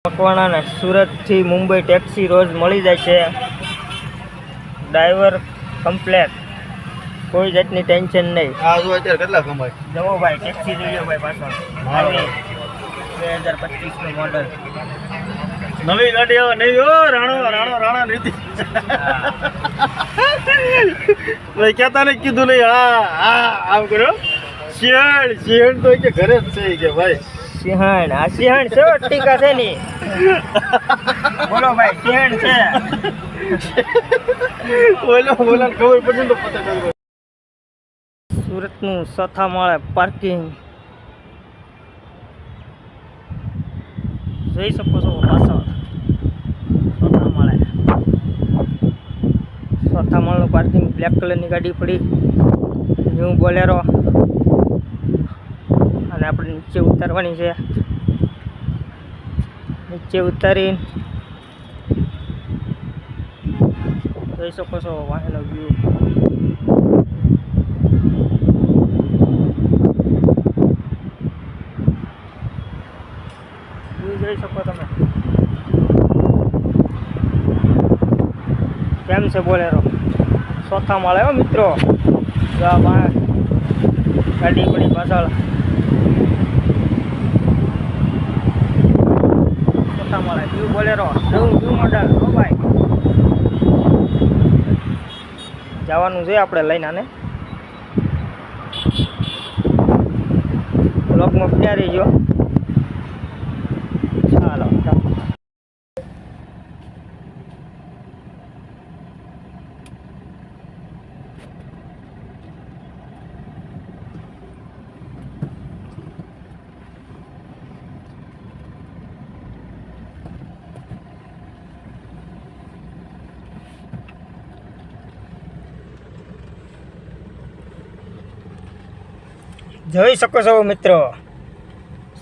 મકવાણા ને સુરત થી મુંબઈ ટેક્સી રોજ મળી જાય છે। ડ્રાઈવર કમ્પ્લેટ, કોઈ જાતની ટેન્શન નહીં। આ જો અત્યારે કેટલા કમાય જવો ભાઈ, ટેક્સી જોઈ લો ભાઈ પાછળ 2025 નું મોડલ નવી ગાડી આવે નહીં હો રાણા નીતિ ભાઈ કહેતા ને કીધું નહીં હા આમ કર્યો સિંહણ તો કે ઘરે જ છે કે ભાઈ સિંહણ આ સિંહણ છે ટીકા છે ની બોલો ભાઈ સિંહણ છે બોલો ખબર પડશે તો પતા કરવો। સુરતનું ચોથા માળે પાર્કિંગ જોઈ શકો છો પાછળ ચોથા માળનું પાર્કિંગ। બ્લેક કલરની ગાડી પડી, ન્યૂ બોલેરો, અને આપણે નીચે ઉતારવાની છે। નીચે ઉતારી જોઈ શકો છો વાહનો વ્યૂ। જોઈ શકો તમે કેમ છે બોલેરો। ચોથા માળે હો મિત્રો, ગાડી પડી પાછળ ચોથા માળે ન્યુ બોલેરો, ન્યુ મોડલ। હો ભાઈ જવાનું છે આપણે લઈને આને। બ્લોગમાં બન્યા રહેજો। ચાલો જોઈ શકો છો મિત્રો,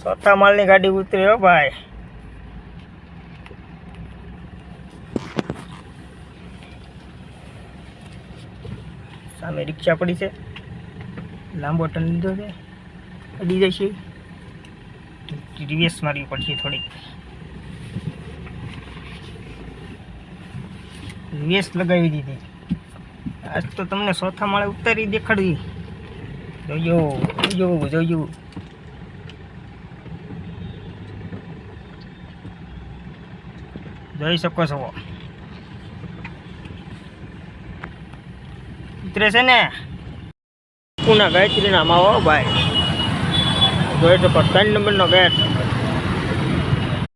ચોથા માળની ગાડી ઉતરી હો ભાઈ। સામે રિક્ષા પડી છે, લાંબો ટર્ન લીધો છે, અડી જાય છે, રિવેસ મારવી પડશે થોડીક, રિવેસ લગાવી દીધી। આજ તો તમને ચોથા માળે ઉતારી દેખાડવી। જોયું જોઈ શકો છો ઉતરે છે ને પુના ગાયત્રી ના માવો ભાઈ। જોઈ શકો 3 નંબરનો ગેટ।